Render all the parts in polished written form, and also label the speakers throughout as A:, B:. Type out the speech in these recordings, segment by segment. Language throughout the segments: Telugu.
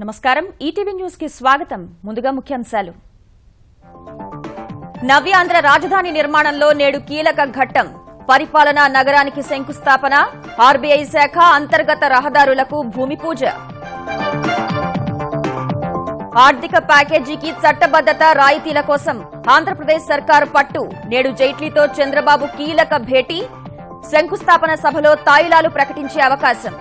A: నమస్కారం ఈటీవీ న్యూస్ కి స్వాగతం ముందుగా ముఖ్యాంశాలు నవ్యాంధ్ర రాజధాని నిర్మాణంలో నేడు కీలక ఘట్టం పరిపాలనా నగరానికి శంకుస్థాపన ఆర్బీఐ శాఖ అంతర్గత రహదారులకు భూమి పూజ ఆర్థిక ప్యాకేజీకి చట్టబద్దత రాయితీల కోసం ఆంధ్రప్రదేశ్ సర్కారు పట్టు నేడు జైట్లీతో చంద్రబాబు కీలక భేటీ శంకుస్థాపన సభలో తాయిలాలు ప్రకటించే అవకాశం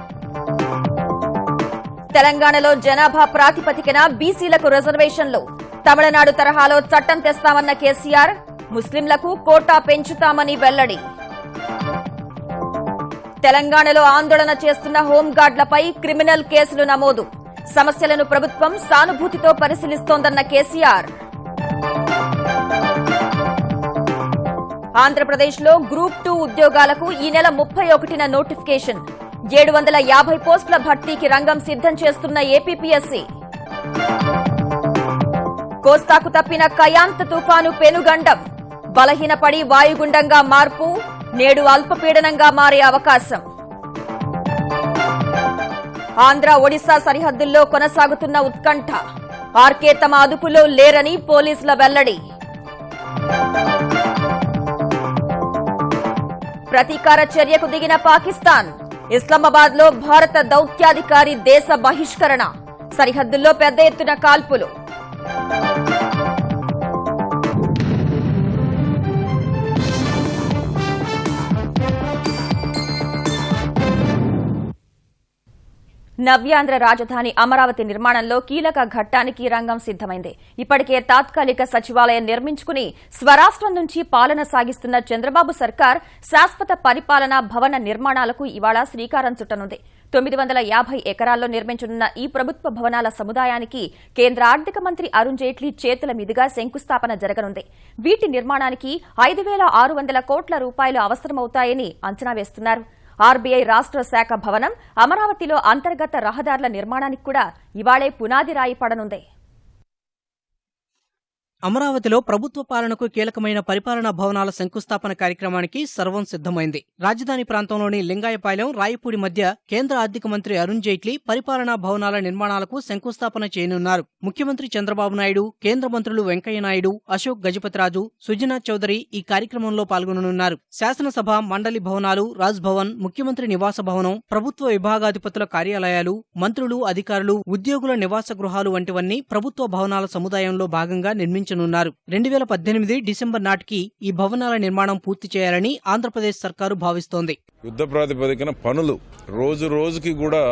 A: తెలంగాణలో జనాభా ప్రాతిపదికన బీసీలకు రిజర్వేషన్లు తమిళనాడు తరహాలో చట్టం తెస్తామన్న కేసీఆర్ ముస్లింలకు కోటా పెంచుతామని వెల్లడి తెలంగాణలో ఆందోళన చేస్తున్న హోంగార్డులపై క్రిమినల్ కేసులు నమోదు సమస్యలను ప్రభుత్వం సానుభూతితో పరిశీలిస్తోందన్న కేసీఆర్ ఆంధ్రప్రదేశ్లో గ్రూప్ 2 ఉద్యోగాలకు ఈ నెల 31న నోటిఫికేషన్ 750 పోస్టుల భర్తీకి రంగం సిద్దం చేస్తున్న ఏపీపీఎస్సీ కోస్తాకు తప్పిన కయాంత్ తుఫాను పెనుగండం బలహీనపడి వాయుగుండంగా మార్పు నేడు అల్పపీడనంగా మారే అవకాశం ఆంధ్ర ఒడిశా సరిహద్దుల్లో కొనసాగుతున్న ఉత్కంఠ ఆర్కే తమ అదుపులో లేరని పోలీసుల వెల్లడి ప్రతీకార చర్యకు దిగిన పాకిస్తాన్ ఇస్లామాబాద్ లో భారత దౌత్యాధికారి దేశ బహిష్కరణ సరిహద్దుల్లో పెద్ద ఎత్తున కాల్పులు నవ్యాంధ్ర రాజధాని అమరావతి నిర్మాణంలో కీలక ఘట్టానికి రంగం సిద్దమైంది ఇప్పటికే తాత్కాలిక సచివాలయం నిర్మించుకుని స్వరాష్ట్రం నుంచి పాలన సాగిస్తున్న చంద్రబాబు సర్కార్ శాశ్వత పరిపాలనా భవన నిర్మాణాలకు ఇవాళ శ్రీకారం చుట్టనుంది 950 ఎకరాల్లో నిర్మించనున్న ఈ ప్రభుత్వ భవనాల సముదాయానికి కేంద్ర ఆర్థిక మంత్రి అరుణ్ జైట్లీ చేతుల మీదుగా శంకుస్థాపన జరగనుంది వీటి నిర్మాణానికి 5,600 కోట్ల రూపాయలు అవసరమవుతాయని అంచనా వేస్తున్నారు ఆర్బీఐ రాష్ట్ర శాఖ భవనం అమరావతిలో అంతర్గత రహదారుల నిర్మాణానికి కూడా ఇవాళే పునాది రాయి పడనుంది
B: అమరావతిలో ప్రభుత్వ పాలనకు కీలకమైన పరిపాలనా భవనాల శంకుస్థాపన కార్యక్రమానికి సర్వం సిద్దమైంది రాజధాని ప్రాంతంలోని లింగాయపాలెం రాయపూడి మధ్య కేంద్ర ఆర్థిక మంత్రి అరుణ్ జైట్లీ పరిపాలనా భవనాల నిర్మాణాలకు శంకుస్థాపన చేయనున్నారు ముఖ్యమంత్రి చంద్రబాబు నాయుడు కేంద్ర మంత్రులు వెంకయ్యనాయుడు అశోక్ గజపతిరాజు సుజనా చౌదరి ఈ కార్యక్రమంలో పాల్గొననున్నారు శాసనసభ మండలి భవనాలు రాజ్ భవన్ ముఖ్యమంత్రి నివాస భవనం ప్రభుత్వ విభాగాధిపతుల కార్యాలయాలు మంత్రులు అధికారులు ఉద్యోగుల నివాస గృహాలు వంటివన్నీ ప్రభుత్వ భవనాల సముదాయంలో భాగంగా నిర్మించారు 2018 డిసెంబర్ నాటికి ఈ భవనాల నిర్మాణం పూర్తి చేయాలని ఆంధ్రప్రదేశ్ సర్కారు భావిస్తోంది
C: యుద్ధ ప్రాతిపదికన పనులు రోజు రోజుకి కూడా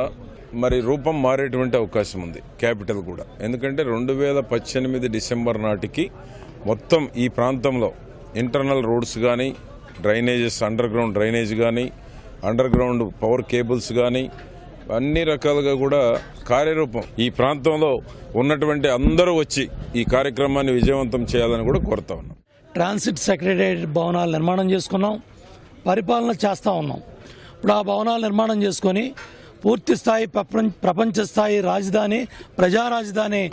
C: మరి రూపం మారేటువంటి అవకాశం ఉంది క్యాపిటల్ కూడా ఎందుకంటే 2018 డిసెంబర్ నాటికి మొత్తం ఈ ప్రాంతంలో ఇంటర్నల్ రోడ్స్ కానీ డ్రైనేజెస్ అండర్ గ్రౌండ్ డ్రైనేజ్ కానీ అండర్ గ్రౌండ్ పవర్ కేబుల్స్ కానీ అన్ని రకాలుగా కూడా కార్యరూపం ఈ ప్రాంతంలో ఉన్నటువంటి అందరూ వచ్చి ఈ కార్యక్రమాన్ని విజయవంతం చేయాలని కూడా కోరుతా ఉన్నాం
D: ట్రాన్సిట్ సెక్రటేరియట్ భవనాలు నిర్మాణం చేసుకున్నాం పరిపాలన చేస్తూ ఉన్నాం ఇప్పుడు ఆ భవనాలు నిర్మాణం చేసుకొని పూర్తి స్థాయి ప్రపంచ స్థాయి రాజధాని ప్రజా రాజధాని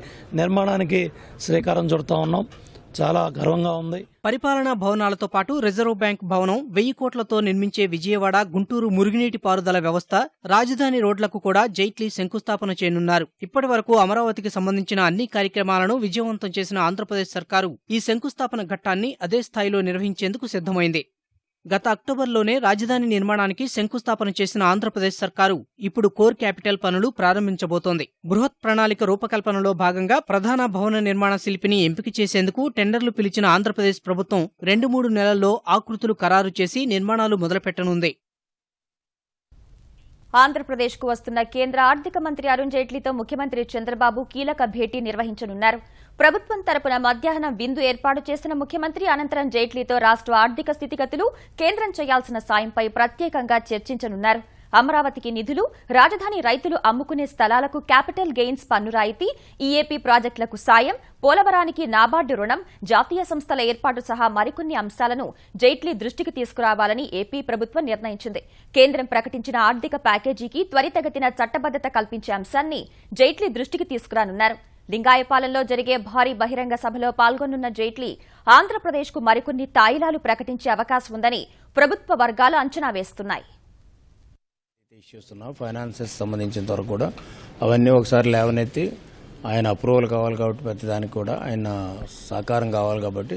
D: నిర్మాణానికి శ్రీకారం చుడతా ఉన్నాం చాలా గర్వంగా ఉంది
B: పరిపాలనా భవనాలతో పాటు రిజర్వ్ బ్యాంక్ భవనం 1000 కోట్లతో నిర్మించే విజయవాడ గుంటూరు మురుగునీటి పారుదల వ్యవస్థ రాజధాని రోడ్లకు కూడా జైట్లీ శంకుస్థాపన చేయనున్నారు ఇప్పటి వరకు అమరావతికి సంబంధించిన అన్ని కార్యక్రమాలను విజయవంతం చేసిన ఆంధ్రప్రదేశ్ సర్కారు ఈ శంకుస్థాపన ఘట్టాన్ని అదే స్థాయిలో నిర్వహించేందుకు సిద్దమైంది గత అక్టోబర్లోనే రాజధాని నిర్మాణానికి శంకుస్థాపన చేసిన ఆంధ్రప్రదేశ్ సర్కారు ఇప్పుడు కోర్ క్యాపిటల్ పనులు ప్రారంభించబోతోంది బృహత్ ప్రణాళిక రూపకల్పనలో భాగంగా ప్రధాన భవన నిర్మాణ శిల్పిని ఎంపిక చేసేందుకు టెండర్లు పిలిచిన ఆంధ్రప్రదేశ్ ప్రభుత్వం 2-3 నెలల్లో ఆకృతులు ఖరారు చేసి నిర్మాణాలు మొదలుపెట్టనుంది
A: ఆంధ్రప్రదేశ్కు వస్తున్న కేంద్ర ఆర్థిక మంత్రి అరుణ్ జైట్లీతో ముఖ్యమంత్రి చంద్రబాబు కీలక భేటీ నిర్వహించనున్నారు ప్రభుత్వం తరపున మధ్యాహ్నం విందు ఏర్పాటు చేసిన ముఖ్యమంత్రి అనంతరం జైట్లీతో రాష్ట్ర ఆర్థిక స్థితిగతులు కేంద్రం చేయాల్సిన సాయంపై ప్రత్యేకంగా చర్చించనున్నారు అమరావతికి నిధులు రాజధాని రైతులు అమ్ముకునే స్థలాలకు క్యాపిటల్ గెయిన్స్ పన్ను రాయితీ ఈఏపీ ప్రాజెక్టులకు సాయం పోలవరానికి నాబార్డు రుణం జాతీయ సంస్థల ఏర్పాటు సహా మరికొన్ని అంశాలను జైట్లీ దృష్టికి తీసుకురావాలని ఏపీ ప్రభుత్వం నిర్ణయించింది కేంద్రం ప్రకటించిన ఆర్థిక ప్యాకేజీకి త్వరితగతిన చట్టబద్దత కల్పించే అంశాన్ని జైట్లీ దృష్టికి తీసుకురానున్నారు లింగాయపాలెంలో జరిగే భారీ బహిరంగ సభలో పాల్గొనున్న జైట్లీ ఆంధ్రప్రదేశ్కు మరికొన్ని తాయిలాలు ప్రకటించే అవకాశం ఉందని ప్రభుత్వ వర్గాలు అంచనా వేస్తున్నాయి
E: ఇష్యూస్ ఉన్నా ఫైనాన్సెస్ సంబంధించినంత వరకు కూడా అవన్నీ ఒకసారి లేవనెత్తి ఆయన అప్రూవల్ కావాలి కాబట్టి ప్రతి దానికి కూడా ఆయన సహకారం కావాలి కాబట్టి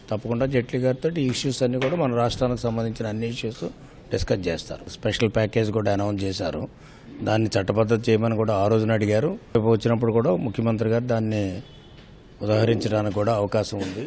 E: తప్పకుండా జైట్లీ గారితో ఈ ఇష్యూస్ అన్ని కూడా మన రాష్ట్రానికి సంబంధించిన అన్ని ఇష్యూస్ డిస్కస్ చేస్తారు. స్పెషల్ ప్యాకేజ్ కూడా అనౌన్స్ చేశారు. దాన్ని చట్టబద్ధత చేయమని కూడా ఆ రోజున అడిగారు. రేపు వచ్చినప్పుడు కూడా ముఖ్యమంత్రి గారు దాన్ని ఉదహరించడానికి కూడా అవకాశం ఉంది.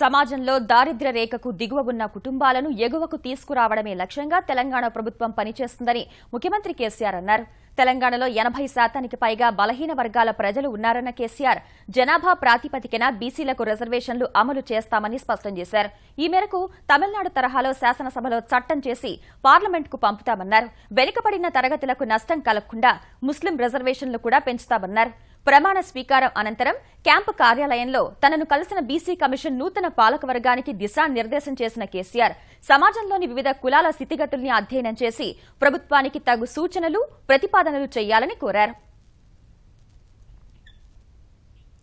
A: సమాజంలో దారిద్ర్య రేఖకు దిగువ ఉన్న కుటుంబాలను ఎగువకు తీసుకురావడమే లక్ష్యంగా తెలంగాణ ప్రభుత్వం పనిచేస్తుందని ముఖ్యమంత్రి కేసీఆర్ అన్నారు. తెలంగాణలో 80% పైగా బలహీన వర్గాల ప్రజలు ఉన్నారన్న కేసీఆర్ జనాభా ప్రాతిపదికన బీసీలకు రిజర్వేషన్లు అమలు చేస్తామని స్పష్టం చేశారు. ఈ మేరకు తమిళనాడు తరహాలో శాసనసభలో చట్టం చేసి పార్లమెంట్కు పంపుతామన్నారు. వెనుకబడిన తరగతులకు నష్టం కలగకుండా ముస్లిం రిజర్వేషన్లు కూడా పెంచుతామన్నారు. ప్రమాణ స్వీకారం అనంతరం క్యాంపు కార్యాలయంలో తనను కలిసిన బీసీ కమిషన్ నూతన పాలకవర్గానికి దిశానిర్దేశం చేసిన కేసీఆర్ సమాజంలోని వివిధ కులాల స్థితిగతుల్ని అధ్యయనం చేసి ప్రభుత్వానికి తగు సూచనలు, ప్రతిపాదనలు చేయాలని కోరారు.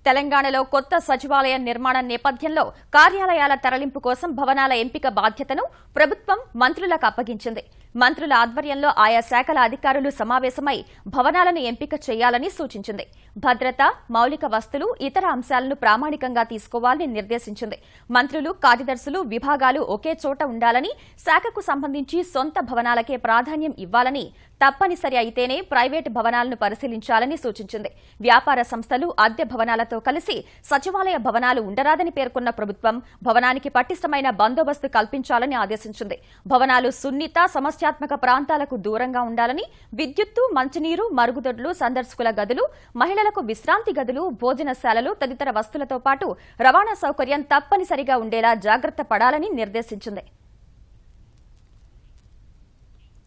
A: తెలంగాణలో కొత్త సచివాలయ నిర్మాణం నేపథ్యంలో కార్యాలయాల తరలింపు కోసం భవనాల ఎంపిక బాధ్యతను ప్రభుత్వం మంత్రులకు అప్పగించింది. మంత్రుల ఆధ్వర్యంలో ఆయా శాఖల అధికారులు సమావేశమై భవనాలను ఎంపిక చేయాలని సూచించింది. భద్రత, మౌలిక వస్తువులు, ఇతర అంశాలను ప్రామాణికంగా తీసుకోవాలని నిర్దేశించింది. మంత్రులు, కార్యదర్శులు, విభాగాలు ఒకే చోట ఉండాలని, శాఖకు సంబంధించి సొంత భవనాలకే ప్రాధాన్యం ఇవ్వాలని, తప్పనిసరి అయితేనే ప్రైవేటు భవనాలను పరిశీలించాలని సూచించింది. వ్యాపార సంస్థలు అద్దె భవనాలతో కలిసి సచివాలయ భవనాలు ఉండరాదని పేర్కొన్న ప్రభుత్వం భవనానికి పటిష్టమైన బందోబస్తు కల్పించాలని ఆదేశించింది. భవనాలు సున్నిత, సమస్యాత్మక ప్రాంతాలకు దూరంగా ఉండాలని, విద్యుత్తు, మంచినీరు, మరుగుదొడ్లు, సందర్శకుల గదులు, మహిళలకు విశ్రాంతి గదులు, భోజనశాలలు తదితర వస్తువులతో పాటు రవాణా సౌకర్యం తప్పనిసరిగా ఉండేలా జాగ్రత్త పడాలని నిర్దేశించింది.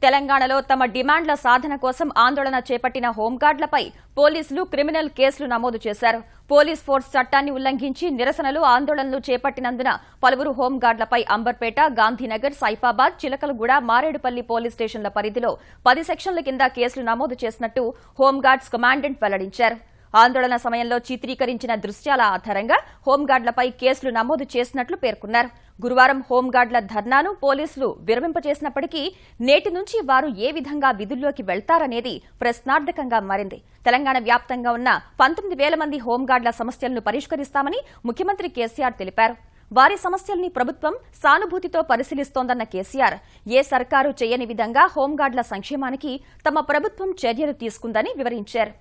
A: తెలంగాణలో తమ డిమాండ్ల సాధన కోసం ఆందోళన చేపట్టిన హోంగార్డులపై పోలీసులు క్రిమినల్ కేసులు నమోదు చేశారు. పోలీస్ ఫోర్స్ చట్టాన్ని ఉల్లంఘించి నిరసనలు, ఆందోళనలు చేపట్టినందున పలువురు హోంగార్డులపై అంబర్పేట, గాంధీనగర్, సైఫాబాద్, చిలకలగూడ, మారేడుపల్లి పోలీస్ స్టేషన్ల పరిధిలో 10 సెక్షన్ల కింద కేసులు నమోదు చేసినట్టు హోంగార్డ్స్ కమాండెంట్ వెల్లడించారు. ఆందోళన సమయంలో చిత్రీకరించిన దృశ్యాల ఆధారంగా హోంగార్డులపై కేసులు నమోదు చేసినట్లు పేర్కొన్నారు. గురువారం హోంగార్డుల ధర్నాను పోలీసులు విరమింపచేసినప్పటికీ నేటి నుంచి వారు ఏ విధంగా విధుల్లోకి వెళ్తారనేది ప్రశ్నార్థకంగా మారింది. తెలంగాణ వ్యాప్తంగా ఉన్న 19,000 మంది హోంగార్డుల సమస్యలను పరిష్కరిస్తామని ముఖ్యమంత్రి కేసీఆర్ తెలిపారు. వారి సమస్యల్ని ప్రభుత్వం సానుభూతితో పరిశీలిస్తోందన్న కేసీఆర్ ఏ సర్కారు చేయని విధంగా హోంగార్డుల సంక్షేమానికి తమ ప్రభుత్వం చర్యలు తీసుకుందని వివరించారు.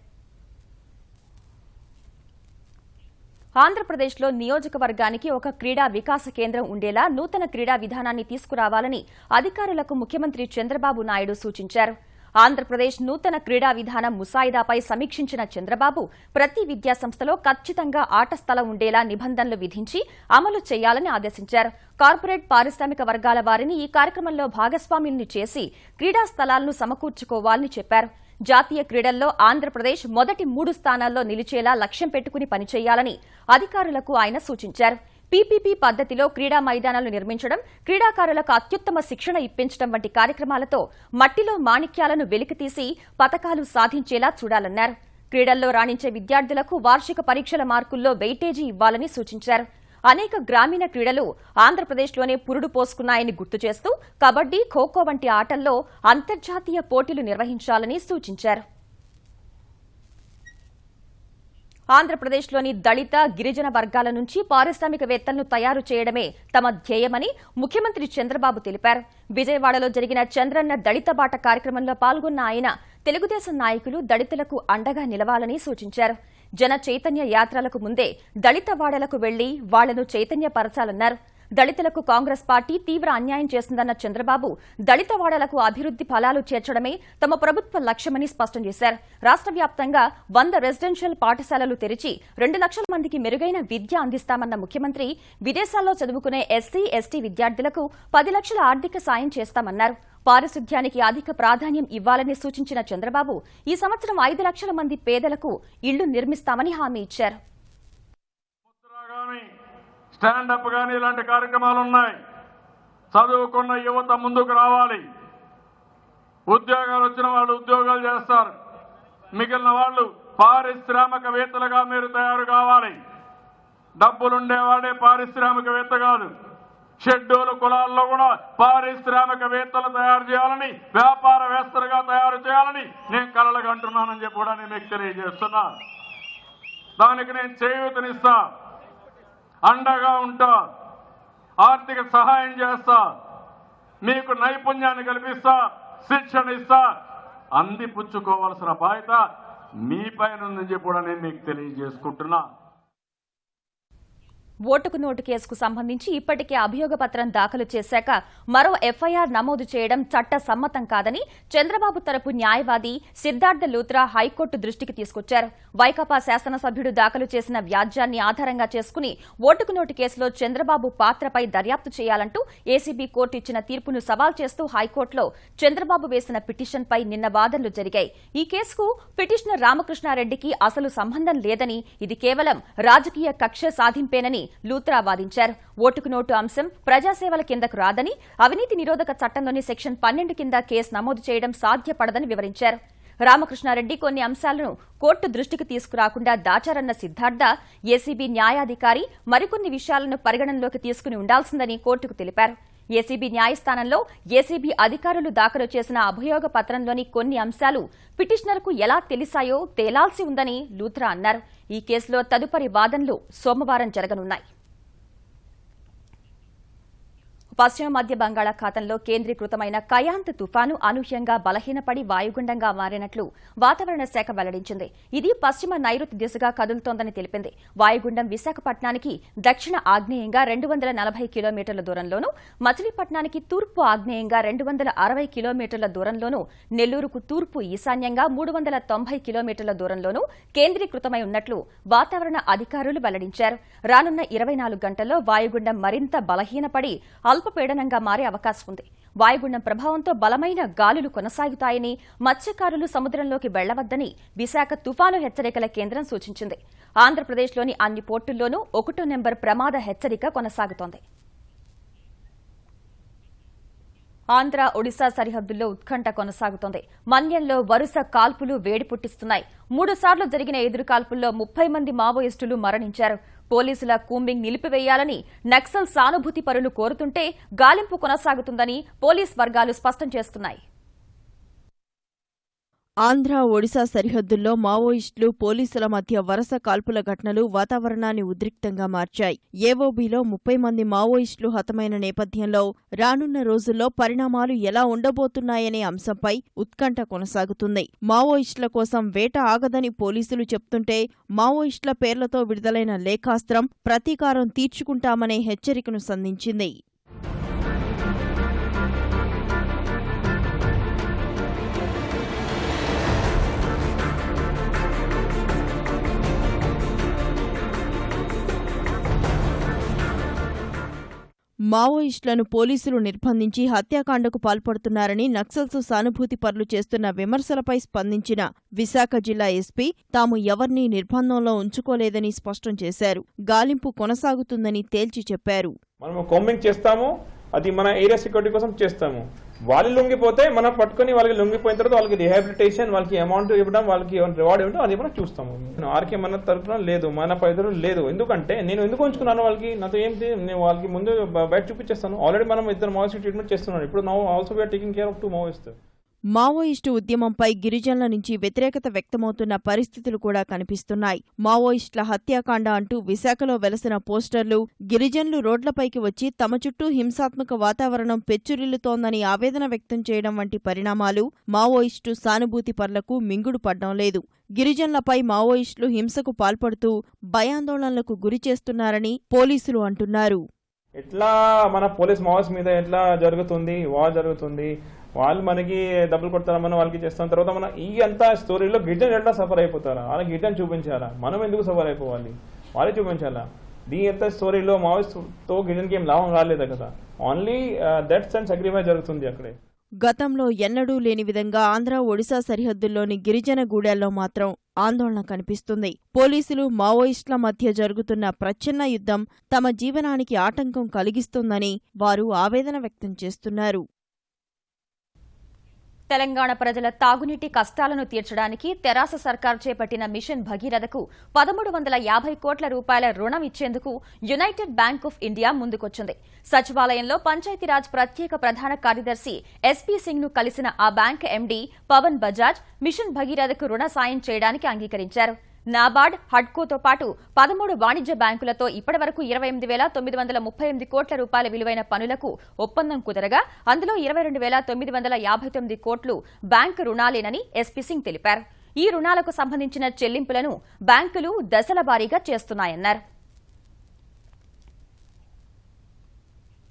A: ఆంధ్రప్రదేశ్లో నియోజకవర్గానికి ఒక క్రీడా వికాస కేంద్రం ఉండేలా నూతన క్రీడా విధానాన్ని తీసుకురావాలని అధికారులకు ముఖ్యమంత్రి చంద్రబాబు నాయుడు సూచించారు. ఆంధ్రప్రదేశ్ నూతన క్రీడా విధానం ముసాయిదాపై సమీక్షించిన చంద్రబాబు ప్రతి విద్యాసంస్థలో ఖచ్చితంగా ఆట స్థలం ఉండేలా నిబంధనలు విధించి అమలు చేయాలని ఆదేశించారు. కార్పొరేట్, పారిశ్రామిక వర్గాల వారిని ఈ కార్యక్రమంలో భాగస్వాముల్ని చేసి క్రీడా స్థలాలను సమకూర్చుకోవాలని చెప్పారు. జాతీయ క్రీడల్లో ఆంధ్రప్రదేశ్ మొదటి 3 స్థానాల్లో నిలిచేలా లక్ష్యం పెట్టుకుని పనిచేయాలని అధికారులకు ఆయన సూచించారు. పీపీపీ పద్దతిలో క్రీడా మైదానాలు నిర్మించడం, క్రీడాకారులకు అత్యుత్తమ శిక్షణ ఇప్పించడం వంటి కార్యక్రమాలతో మట్టిలో మాణిక్యాలను వెలికితీసి పతకాలు సాధించేలా చూడాలన్నారు. క్రీడల్లో రాణించే విద్యార్థులకు వార్షిక పరీక్షల మార్కుల్లో వెయిటేజీ ఇవ్వాలని సూచించారు. అనేక గ్రామీణ క్రీడలు ఆంధ్రప్రదేశ్లోనే పురుడు పోసుకున్నాయని గుర్తు చేస్తూ కబడ్డీ, ఖోఖో వంటి ఆటల్లో అంతర్జాతీయ పోటీలు నిర్వహించాలని సూచించారు. ఆంధ్రప్రదేశ్లోని దళిత, గిరిజన వర్గాల నుంచి పారిశ్రామికవేత్తలను తయారు చేయడమే తమ ధ్యేయమని ముఖ్యమంత్రి చంద్రబాబు తెలిపారు. విజయవాడలో జరిగిన చంద్రన్న దళిత బాట కార్యక్రమంలో పాల్గొన్న ఆయన తెలుగుదేశం నాయకులు దళితులకు అండగా నిలవాలని సూచించారు. జన చైతన్య యాత్రలకు ముందే దళిత వాడలకు వెళ్లి వాళ్లను చైతన్యపరచాలన్నారు. దళితులకు కాంగ్రెస్ పార్టీ తీవ్ర అన్యాయం చేసిందన్న చంద్రబాబు దళిత వాడలకు అభివృద్ది ఫలాలు చేర్చడమే తమ ప్రభుత్వ లక్ష్యమని స్పష్టం చేశారు. రాష్ట్ర వ్యాప్తంగా 100 రెసిడెన్షియల్ పాఠశాలలు తెరిచి 2 లక్షల మందికి మెరుగైన విద్య అందిస్తామన్న ముఖ్యమంత్రి విదేశాల్లో చదువుకునే ఎస్సీ, ఎస్టీ విద్యార్థులకు 10 లక్షల ఆర్థిక సాయం చేస్తామన్నారు. పారిశుధ్యానికి అధిక ప్రాధాన్యం ఇవ్వాలని సూచించిన చంద్రబాబు ఈ సంవత్సరం 5 లక్షల మంది పేదలకు ఇళ్లు నిర్మిస్తామని హామీ ఇచ్చారు.
F: స్టాండప్ కానీ ఇలాంటి కార్యక్రమాలు ఉన్నాయి. చదువుకున్న యువత ముందుకు రావాలి. ఉద్యోగాలు వచ్చిన వాళ్ళు ఉద్యోగాలు చేస్తారు. మిగిలిన వాళ్ళు పారిశ్రామికవేత్తలుగా మీరు తయారు కావాలి. డబ్బులుండేవాడే పారిశ్రామికవేత్త కాదు. షెడ్యూల్ కులాల్లో కూడా పారిశ్రామికవేత్తలు తయారు చేయాలని, వ్యాపారవేత్తలుగా తయారు చేయాలని నేను కలలుగంటున్నానని చెప్పి కూడా నేను మీకు తెలియజేస్తున్నా. దానికి నేను చేయూతనిస్తా, అండగా ఉంటా, ఆర్థిక సహాయం చేస్తా, మీకు నైపుణ్యాన్ని కల్పిస్తా, శిక్షణ ఇస్తా. అందిపుచ్చుకోవాల్సిన బాధ్యత మీ పైన ఉందని చెప్పి కూడా నేను మీకు తెలియజేసుకుంటున్నా.
A: ఓటుకు నోటు కేసుకు సంబంధించి ఇప్పటికే అభియోగ పత్రం దాఖలు చేశాక మరో ఎఫ్ఐఆర్ నమోదు చేయడం చట్ట సమ్మతం కాదని చంద్రబాబు తరపు న్యాయవాది సిద్ధార్థ లూత్రా హైకోర్టు దృష్టికి తీసుకొచ్చారు. వైకాపా శాసనసభ్యుడు దాఖలు చేసిన వ్యాజ్యాన్ని ఆధారంగా చేసుకుని ఓటుకు నోటు కేసులో చంద్రబాబు పాత్రపై దర్యాప్తు చేయాలంటూ ఏసీబీ కోర్టు ఇచ్చిన తీర్పును సవాల్ చేస్తూ హైకోర్టులో చంద్రబాబు వేసిన పిటిషన్పై నిన్న వాదనలు జరిగాయి. ఈ కేసుకు పిటిషనర్ రామకృష్ణారెడ్డికి అసలు సంబంధం లేదని, ఇది కేవలం రాజకీయ కక్ష సాధింపేనని లూత్రా వాదించారు. ఓటుకు నోటు అంశం ప్రజాసేవల కిందకు రాదని, అవినీతి నిరోధక చట్టంలోని సెక్షన్ 12 కింద కేసు నమోదు చేయడం సాధ్యపడదని వివరించారు. రామకృష్ణారెడ్డి కొన్ని అంశాలను కోర్టు దృష్టికి తీసుకురాకుండా దాచారన్న సిద్ధార్థ ఏసీబీ న్యాయాధికారి మరికొన్ని విషయాలను పరిగణనలోకి తీసుకుని ఉండాల్సిందని కోర్టుకు తెలిపారు. ఏసీబీ న్యాయస్థానంలో ఏసీబీ అధికారులు దాఖలు చేసిన అభియోగ పత్రంలోని కొన్ని అంశాలు పిటిషనర్కు ఎలా తెలిసాయో తేలాల్సి ఉందని లూత్రా అన్నారు. ఈ కేసులో తదుపరి వాదనలు సోమవారం జరగనున్నాయి. పశ్చిమ మధ్య బంగాళాఖాతంలో కేంద్రీకృతమైన కయాంత్ తుఫాను అనూహ్యంగా బలహీనపడి వాయుగుండంగా మారినట్లు వాతావరణ శాఖ వెల్లడించింది. ఇది పశ్చిమ నైరుతి దిశగా కదులుతోందని తెలిపింది. వాయుగుండం విశాఖపట్నానికి దక్షిణ ఆగ్నేయంగా 240 కిలోమీటర్ల దూరంలోనూ, మచిలీపట్నానికి తూర్పు ఆగ్నేయంగా 260 కిలోమీటర్ల దూరంలోనూ, నెల్లూరుకు తూర్పు ఈశాన్యంగా 390 కిలోమీటర్ల దూరంలోనూ కేంద్రీకృతమై ఉన్నట్లు వాతావరణ అధికారులు వెల్లడించారు. రానున్న 24 గంటల్లో వాయుగుండం మరింత బలహీనపడి అల్పపీడనంగా మారే అవకాశం ఉంది. వాయుగుండం ప్రభావంతో బలమైన గాలులు కొనసాగుతాయని, మత్స్యకారులు సముద్రంలోకి వెళ్లవద్దని విశాఖ తుఫాను హెచ్చరికల కేంద్రం సూచించింది. ఆంధ్రప్రదేశ్లోని అన్ని పోర్టుల్లోనూ 1 నెంబర్ ప్రమాద హెచ్చరిక కొనసాగుతోంది. ఆంధ్ర ఒడిశా సరిహద్దుల్లో ఉత్కంఠ కొనసాగుతోంది. మన్యంలో వరుస కాల్పులు వేడి పుట్టిస్తున్నాయి. 3 సార్లు జరిగిన ఎదురు కాల్పుల్లో 30 మంది మావోయిస్టులు మరణించారు. పోలీసుల కూంబింగ్ నిలిపివేయాలని నక్సల్ సానుభూతి పరులు కోరుతుంటే గాలింపు కొనసాగుతుందని పోలీస్ వర్గాలు స్పష్టం చేస్తున్నాయి.
G: ఆంధ్ర ఒడిశా సరిహద్దుల్లో మావోయిస్టులు పోలీసుల మధ్య వరుస కాల్పుల ఘటనలు వాతావరణాన్ని ఉద్రిక్తంగా మార్చాయి. ఏవోబీలో 30 మంది మావోయిస్టులు హతమైన నేపథ్యంలో రానున్న రోజుల్లో పరిణామాలు ఎలా ఉండబోతున్నాయనే అంశంపై ఉత్కంఠ కొనసాగుతుంది. మావోయిస్టుల కోసం వేట ఆగదని పోలీసులు చెప్తుంటే మావోయిస్టుల పేర్లతో విడుదలైన లేఖాస్త్రం ప్రతీకారం తీర్చుకుంటామనే హెచ్చరికను సంధించింది. మావోయిస్టులను పోలీసులు నిర్బంధించి హత్యాకాండకు పాల్పడుతున్నారని నక్సల్స్ సానుభూతి పరులు చేస్తున్న విమర్శలపై స్పందించిన విశాఖ జిల్లా ఎస్పీ తాము ఎవర్నీ నిర్బంధంలో ఉంచుకోలేదని స్పష్టం చేశారు. గాలింపు కొనసాగుతుందని తేల్చి చెప్పారు.
H: మనము కాంబింగ్ చేస్తాము, అది మన ఏరియా సెక్యూరిటీ కోసం చేస్తాము. వాళ్ళు లొంగిపోతే మనం పట్టుకుని వాళ్ళకి లొంగిపోయిన తర్వాత వాళ్ళకి రిహాబిలిటేషన్, వాళ్ళకి అమౌంట్ ఇవ్వడం, వాళ్ళకి రివార్డ్ ఇవ్వడం, అది మనం చూస్తాము. ఆర్కే మన తరఫున లేదు, మన పరిధిలో లేదు. ఎందుకంటే నేను ఎందుకు ఉంచుకున్నాను వాళ్ళకి, నాతో ఏంటి, నేను వాళ్ళకి ముందు బయట చూపించేస్తాను. ఆల్రెడీ మనం 2 మావోయిస్ట్ ట్రీట్మెంట్ చేస్తున్నాను. ఇప్పుడు now also we are taking care of 2 Maoist.
G: Maoist ఉద్యమంపై గిరిజనుల నుంచి వ్యతిరేకత వ్యక్తమవుతున్న పరిస్థితులు కూడా కనిపిస్తున్నాయి. మావోయిస్టుల హత్యాకాండ అంటూ విశాఖలో వెలసిన పోస్టర్లు, గిరిజనులు రోడ్లపైకి వచ్చి తమ చుట్టూ హింసాత్మక వాతావరణం పెచ్చురిల్లుతోందని ఆవేదన వ్యక్తం చేయడం వంటి పరిణామాలు మావోయిస్టు సానుభూతి పరులకు మింగుడు పడ్డం లేదు. గిరిజనులపై మావోయిస్టులు హింసకు పాల్పడుతూ భయాందోళనలకు గురిచేస్తున్నారని పోలీసులు అంటున్నారు.
H: ఎట్లా మన పోలీస్ మావోయిస్ట్ మీద ఎట్లా జరుగుతుంది, వార్ జరుగుతుంది, వాళ్ళు మనకి డబ్బులు కొడతారా, మనం వాళ్ళకి చేస్తాం. తర్వాత మన ఈ అంతా స్టోరీలో గిరిజన్ ఎట్లా సఫర్ అయిపోతారా, వాళ్ళకి గిరిజన్ చూపించాలా, మనం ఎందుకు సఫర్ అయిపోవాలి, వాళ్ళే చూపించాలా. దీని అంతా స్టోరీలో మావోయిస్ట్తో గిరిజన్కి ఏం లాభం రాలేదు కదా, ఓన్లీ దట్స్ అండ్ అగ్రిమెంట్ జరుగుతుంది అక్కడే.
G: గతంలో ఎన్నడూ లేని విధంగా ఆంధ్ర ఒడిశా సరిహద్దుల్లోని గిరిజన గూడెల్లో మాత్రం ఆందోళన కనిపిస్తుంది. పోలీసులు మావోయిస్టుల మధ్య జరుగుతున్న ప్రచ్ఛన్న యుద్ధం తమ జీవనానికి ఆటంకం కలిగిస్తుందని వారు ఆవేదన వ్యక్తం చేస్తున్నారు.
A: తెలంగాణ ప్రజల తాగునీటి కష్టాలను తీర్చడానికి తెరాస సర్కార్ చేపట్టిన మిషన్ భగీరథకు 1350 కోట్ల రూపాయల రుణం ఇచ్చేందుకు యునైటెడ్ బ్యాంక్ ఆఫ్ ఇండియా ముందుకొచ్చింది. సచివాలయంలో పంచాయతీరాజ్ ప్రత్యేక ప్రధాన కార్యదర్శి ఎస్పీ సింగ్ ను కలిసిన ఆ bank MD Pavan Bajaj mission భగీరథకు రుణ సాయం చేయడానికి అంగీకరించారు. నాబార్డ్, హడ్కోతో పాటు 13 వాణిజ్య బ్యాంకులతో ఇప్పటివరకు 28,938 కోట్ల రూపాయల విలువైన పనులకు ఒప్పందం కుదరగా అందులో 22,959 కోట్లు బ్యాంకు రుణాలేనని ఎస్పీ సింగ్ తెలిపారు. ఈ రుణాలకు సంబంధించిన చెల్లింపులను బ్యాంకులు దశల వారీగా చేస్తున్నాయన్నారు.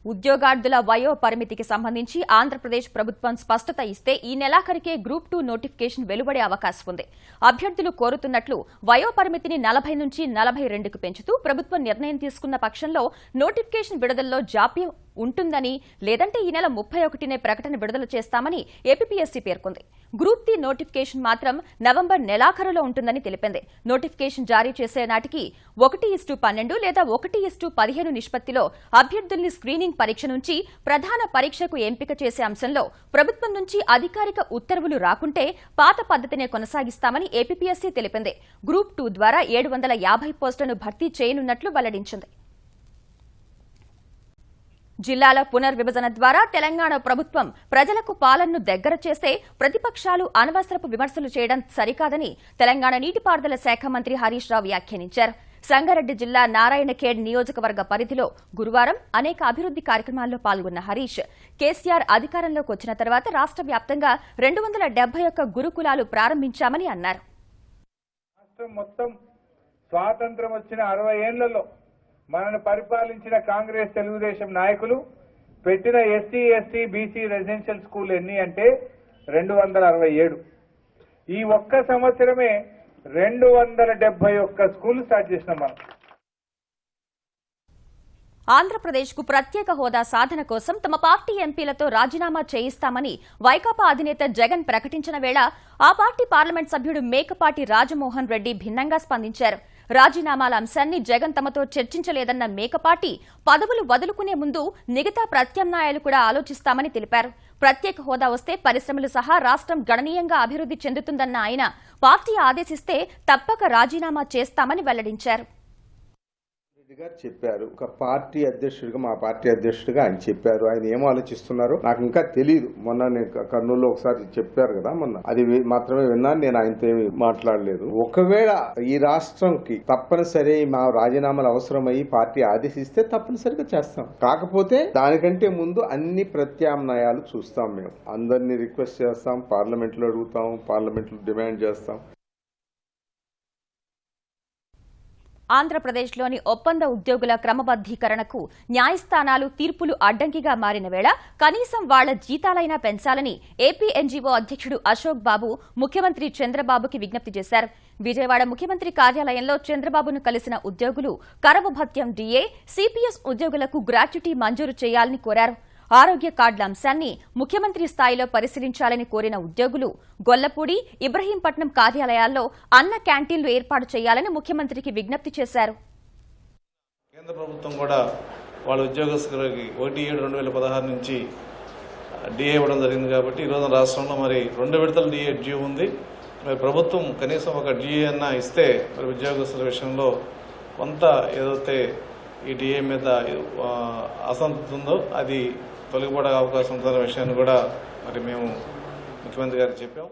A: ఉద్యోగార్థుల వయో పరిమితికి సంబంధించి ఆంధ్రప్రదేశ్ ప్రభుత్వం స్పష్టత ఇస్తే ఈ నెలాఖరికే గ్రూప్ 2 నోటిఫికేషన్ వెలువడే అవకాశం ఉంది. అభ్యర్థులు కోరుతున్నట్లు వయో పరిమితిని 40 నుంచి 42కు పెంచుతూ ప్రభుత్వం నిర్ణయం తీసుకున్న పక్షంలో నోటిఫికేషన్ విడుదలలో జాప్యం ఉంటుందని, లేదంటే ఈ నెల 31నే ప్రకటన విడుదల చేస్తామని ఏపీపీఎస్సీ పేర్కొంది. గ్రూప్ 3 నోటిఫికేషన్ మాత్రం నవంబర్ నెలాఖరులో ఉంటుందని తెలిపింది. నోటిఫికేషన్ జారీ చేసే నాటికి 1:12 లేదా 1:15 నిష్పత్తిలో అభ్యర్థుల్ని స్క్రీనింగ్ పరీక్ష నుంచి ప్రధాన పరీక్షకు ఎంపిక చేసే అంశంలో ప్రభుత్వం నుంచి అధికారిక ఉత్తర్వులు రాకుంటే పాత పద్ధతినే కొనసాగిస్తామని ఏపీపీఎస్సీ తెలిపింది. గ్రూప్ 2 ద్వారా 750 పోస్టులను భర్తీ చేయనున్నట్లు వెల్లడించింది. జిల్లాల పునర్విభజన ద్వారా తెలంగాణ ప్రభుత్వం ప్రజలకు పాలనను దగ్గర చేస్తే ప్రతిపక్షాలు అనవసరపు విమర్శలు చేయడం సరికాదని తెలంగాణ నీటిపారుదల శాఖ మంత్రి హరీష్ రావు వ్యాఖ్యానించారు. సంగారెడ్డి జిల్లా నారాయణఖేడ్ నియోజకవర్గ పరిధిలో గురువారం అనేక అభివృద్ది కార్యక్రమాల్లో పాల్గొన్న హరీష్, కేసీఆర్ అధికారంలోకి వచ్చిన తర్వాత రాష్ట్ర వ్యాప్తంగా 271 గురుకులాలు ప్రారంభించామని అన్నారు.
I: మొత్తం స్వాతంత్రం వచ్చిన 60 ఏళ్లలో మనను పరిపాలించిన కాంగ్రెస్ తెలుగుదేశం నాయకులు పెట్టిన SC, ST, BC residential school ఎన్ని అంటే 267. ఈ ఒక్క సంవత్సరమే 271 స్కూల్ స్టార్ట్ చేసినాం మనం.
A: ఆంధ్రప్రదేశ్కు ప్రత్యేక హోదా సాధన కోసం తమ పార్టీ ఎంపీలతో రాజీనామా చేయిస్తామని వైకాపా అధినేత జగన్ ప్రకటించిన వేళ ఆ పార్టీ పార్లమెంట్ సభ్యుడు మేకపాటి రాజమోహన్ రెడ్డి భిన్నంగా స్పందించారు. రాజీనామాల అంశాన్ని జగన్ తమతో చర్చించలేదన్న మేకపాటి పదవులు వదులుకునే ముందు మిగతా ప్రత్యామ్నాయాలు కూడా ఆలోచిస్తామని తెలిపారు. ప్రత్యేక హోదా వస్తే పరిశ్రమలు సహా రాష్ట్రం గణనీయంగా అభివృద్ది చెందుతుందన్న ఆయన పార్టీ ఆదేశిస్తే తప్పక రాజీనామా చేస్తామని వెల్లడించారు.
J: గారు చెప్పారు, ఒక పార్టీ అధ్యక్షుడిగా, మా పార్టీ అధ్యక్షుడిగా ఆయన చెప్పారు. ఆయన ఏం ఆలోచిస్తున్నారో నాకు ఇంకా తెలియదు. మొన్న నేను కర్నూలులో ఒకసారి చెప్పారు కదా, మొన్న అది మాత్రమే విన్నాను. నేను ఆయనతో ఏమి మాట్లాడలేదు. ఒకవేళ ఈ రాష్ట్రంకి తప్పనిసరి మా రాజీనామాలు అవసరమయ్యి పార్టీ ఆదేశిస్తే తప్పనిసరిగా చేస్తాం. కాకపోతే దానికంటే ముందు అన్ని ప్రత్యామ్నాయాలు చూస్తాం. మేము అందరినీ రిక్వెస్ట్ చేస్తాం, పార్లమెంట్లో అడుగుతాం, పార్లమెంట్లో డిమాండ్ చేస్తాం.
A: ఆంధ్రప్రదేశ్లోని ఒప్పంద ఉద్యోగుల క్రమబద్దీకరణకు న్యాయస్థానాలు తీర్పులు అడ్డంకిగా మారిన వేళ కనీసం వాళ్ల జీతాలైనా పెంచాలని ఏపీ ఎన్జీఓ అధ్యక్షుడు అశోక్ బాబు ముఖ్యమంత్రి చంద్రబాబుకి విజ్ఞప్తి చేశారు. విజయవాడ ముఖ్యమంత్రి కార్యాలయంలో చంద్రబాబును కలిసిన ఉద్యోగులు కరవు భత్యం డీఏ, సిపిఎస్ ఉద్యోగులకు గ్రాట్యుటీ మంజూరు చేయాలని కోరారు. ఆరోగ్య కార్డుల అంశాన్ని ముఖ్యమంత్రి స్థాయిలో పరిశీలించాలని కోరిన ఉద్యోగులు గొల్లపూడి, ఇబ్రహీంపట్నం కార్యాలయాల్లో అన్న క్యాంటీన్లు ఏర్పాటు చేయాలని ముఖ్యమంత్రికి విజ్ఞప్తి చేశారు.
K: కేంద్ర ప్రభుత్వం కూడా వాళ్ళ ఉద్యోగస్తులకి 1/7/2016 నుంచి డిఏ ఇవ్వడం జరిగింది. కాబట్టి ఈరోజు రాష్ట్రంలో మరి 2 విడతల డిఏ డ్యూ ఉంది. మరి ప్రభుత్వం కనీసం ఒక డిఏ అన్నా ఇస్తే మరి ఉద్యోగస్తుల విషయంలో కొంత ఏదైతే ఈ డిఏ మీద అసంతృప్తి ఉందో అది తొలగిపోవడానికి అవకాశం ఉందన్న విషయాన్ని కూడా మరి మేము ముఖ్యమంత్రి గారికి చెప్పాం.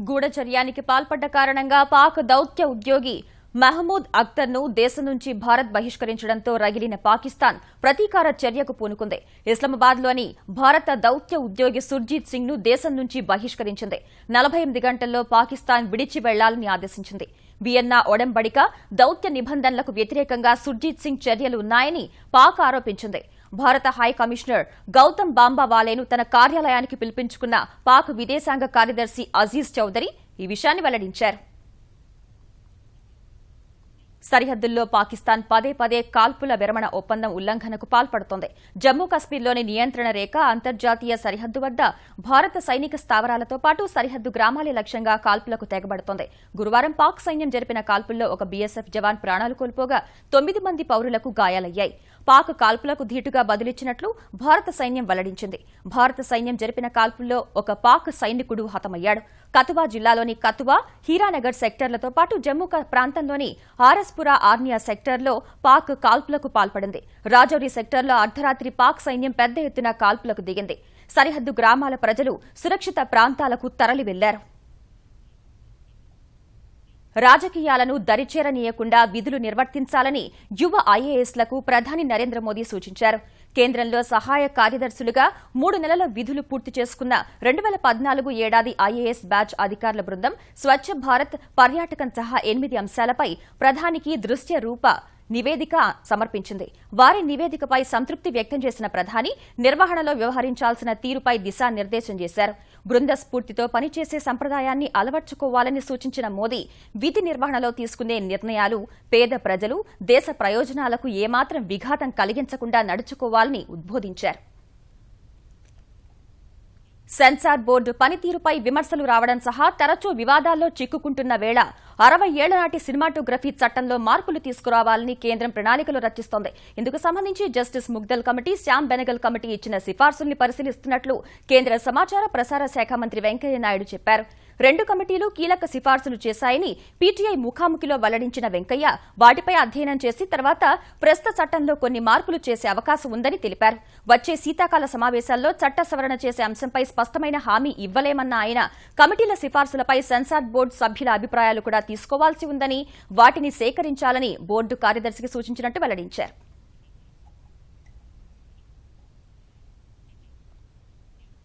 A: గూఢచర్యానికి పాల్పడ్డ కారణంగా పాక్ దౌత్య ఉద్యోగి మహమూద్ అఖ్తర్ను దేశం నుంచి భారత్ బహిష్కరించడంతో రగిలిన పాకిస్తాన్ ప్రతీకార చర్యకు పూనుకుంది. ఇస్లామాబాద్లోని భారత దౌత్య ఉద్యోగి సుర్జీత్ సింగ్ ను దేశం నుంచి బహిష్కరించింది. 48 గంటల్లో పాకిస్తాన్ విడిచి వెళ్లాలని ఆదేశించింది. వియన్నా ఒడంబడిక, దౌత్య నిబంధనలకు వ్యతిరేకంగా సుర్జీత్ సింగ్ చర్యలు ఉన్నాయని పాక్ ఆరోపించింది. భారత హై కమిషనర్ గౌతమ్ బాంబావాలేను తన కార్యాలయానికి పిలిపించుకున్న పాక్ విదేశాంగ కార్యదర్శి అజీజ్ చౌదరి ఈ విషయాన్ని వెల్లడించారు. సరిహద్దుల్లో పాకిస్తాన్ పదే కాల్పుల విరమణ ఒప్పందం ఉల్లంఘనకు పాల్పడుతోంది. జమ్మూ కశ్మీర్లోని నియంత్రణ రేఖ, అంతర్జాతీయ సరిహద్దు వద్ద భారత సైనిక స్థావరాలతో పాటు సరిహద్దు గ్రామాలే లక్ష్యంగా కాల్పులకు తెగబడుతోంది. గురువారం పాక్ సైన్యం జరిపిన కాల్పుల్లో ఒక బీఎస్ఎఫ్ జవాన్ ప్రాణాలు కోల్పోగా 9 మంది పౌరులకు గాయాలయ్యాయి. పాక్ కాల్పులకు ధీటుగా బదులిచ్చినట్లు భారత సైన్యం వెల్లడించింది. భారత సైన్యం జరిపిన కాల్పుల్లో ఒక పాక్ సైనికుడు హతమయ్యాడు. కతువా జిల్లాలోని కతువా, హీరానగర్ సెక్టర్లతో పాటు జమ్మూ ప్రాంతంలోని ఆర్ఎస్పురా ఆర్నియా సెక్టర్లో పాక్ కాల్పులకు పాల్పడింది. రాజౌరి సెక్టర్లో అర్ధరాత్రి పాక్ సైన్యం పెద్ద ఎత్తున కాల్పులకు దిగింది. సరిహద్దు గ్రామాల ప్రజలు సురక్షిత ప్రాంతాలకు తరలి వెళ్లారు. రాజకీయాలను దరిచేరనీయకుండా విధులు నిర్వర్తించాలని యువ ఐఏఎస్లకు ప్రధాని నరేంద్ర మోదీ సూచించారు. కేంద్రంలో సహాయ కార్యదర్శులుగా 3 నెలల విధులు పూర్తి చేసుకున్న 2014 ఏడాది ఐఏఎస్ బ్యాచ్ అధికారుల బృందం స్వచ్ఛ భారత్, పర్యాటకం సహా 8 అంశాలపై ప్రధానికి దృశ్య రూప నివేదిక సమర్పించింది. వారి నివేదికపై సంతృప్తి వ్యక్తం చేసిన ప్రధాని నిర్వహణలో వ్యవహరించాల్సిన తీరుపై దిశానిర్దేశం చేశారు. బృంద స్ఫూర్తితో పనిచేసే సంప్రదాయాన్ని అలవర్చుకోవాలని సూచించిన మోదీ విధి నిర్వహణలో తీసుకునే నిర్ణయాలు పేద ప్రజలు, దేశ ప్రయోజనాలకు ఏమాత్రం విఘాతం కలిగించకుండా నడుచుకోవాలని ఉద్బోధించారు. సెన్సార్ బోర్డు పనితీరుపై విమర్శలు రావడం సహా తరచూ వివాదాల్లో చిక్కుకుంటున్న వేళ 60 ఏళ్ల నాటి సినిమాటోగ్రఫీ చట్టంలో మార్పులు తీసుకురావాలని కేంద్రం ప్రణాళికలు రచిస్తోంది. ఇందుకు సంబంధించి justice Mudgal committee, Shyam Benegal committee ఇచ్చిన సిఫార్సుల్ని పరిశీలిస్తున్నట్లు కేంద్ర సమాచార ప్రసార శాఖ మంత్రి వెంకయ్యనాయుడు చెప్పారు. 2 కమిటీలు కీలక సిఫార్సులు చేశాయని పీటీఐ ముఖాముఖిలో వెల్లడించిన వెంకయ్య వాటిపై అధ్యయనం చేసి తర్వాత ప్రస్తుత చట్టంలో కొన్ని మార్పులు చేసే అవకాశం ఉందని తెలిపారు. వచ్చే శీతాకాల సమావేశాల్లో చట్ట సవరణ చేసే అంశంపై స్పష్టమైన హామీ ఇవ్వలేమన్న ఆయన కమిటీల సిఫార్సులపై సెన్సార్ బోర్డు సభ్యుల అభిప్రాయాలు కూడా తీసుకోవాల్సి ఉందని, వాటిని సేకరించాలని బోర్డు కార్యదర్శికి సూచించినట్టు వెల్లడించారు.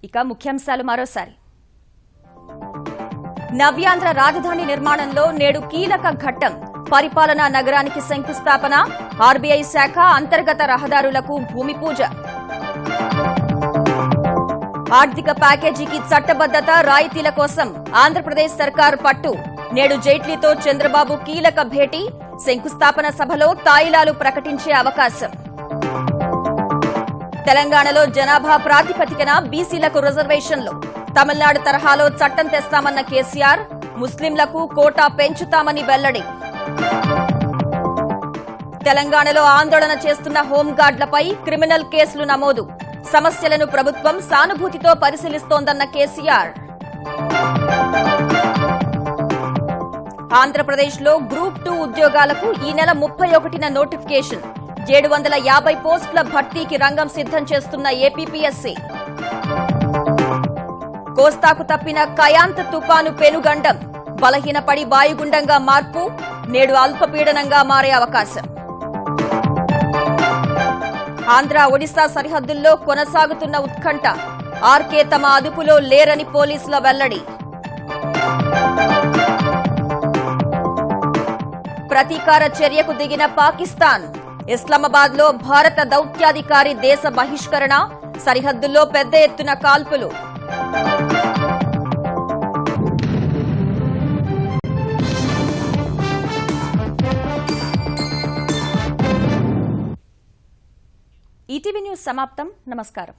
A: ఇక ముఖ్యాంశాలు మరోసారి. నవ్యాంధ్ర రాజధాని నిర్మాణంలో నేడు కీలక ఘట్టం. పరిపాలనా నగరానికి శంకుస్థాపన, ఆర్బీఐ శాఖ అంతర్గత రహదారులకు భూమి పూజ. ఆర్థిక ప్యాకేజీకి చట్టబద్దత, రాయితీల కోసం ఆంధ్రప్రదేశ్ సర్కార్ పట్టు. నేడు జైట్లీతో చంద్రబాబు కీలక భేటీ, శంకుస్థాపన సభలో తాయిలాలు ప్రకటించే అవకాశం. తెలంగాణలో జనాభా ప్రాతిపదికన బీసీలకు రిజర్వేషన్లు. తమిళనాడు తరహాలో చట్టం తెస్తామన్న కేసీఆర్, ముస్లింలకు కోటా పెంచుతామని వెల్లడి. తెలంగాణలో ఆందోళన చేస్తున్న హోంగార్డులపై క్రిమినల్ కేసులు నమోదు. సమస్యలను ప్రభుత్వం సానుభూతితో పరిశీలిస్తోందన్న కేసీఆర్. ఆంధ్రప్రదేశ్లో గ్రూప్ 2 ఉద్యోగాలకు ఈ నెల 31న నోటిఫికేషన్. 750 పోస్టుల భర్తీకి రంగం సిద్ధం చేస్తున్న ఏపీపీఎస్సీ. కోస్తాకు తప్పిన కయాంత్ తుపాను పెనుగండం. బలహీనపడి వాయుగుండంగా మార్పు, నేడు అల్పపీడనంగా మారే అవకాశం. ఆంధ్ర ఒడిశా సరిహద్దుల్లో కొనసాగుతున్న ఉత్కంఠ. ఆర్కే తమ అదుపులో లేరని పోలీసుల వెల్లడి. ప్రతీకార చర్యకు దిగిన పాకిస్తాన్. ఇస్లామాబాద్లో భారత దౌత్యాధికారి దేశ బహిష్కరణ, సరిహద్దుల్లో పెద్ద ఎత్తున కాల్పులు. ఈటీవీ న్యూస్ సమాప్తం. నమస్కారం.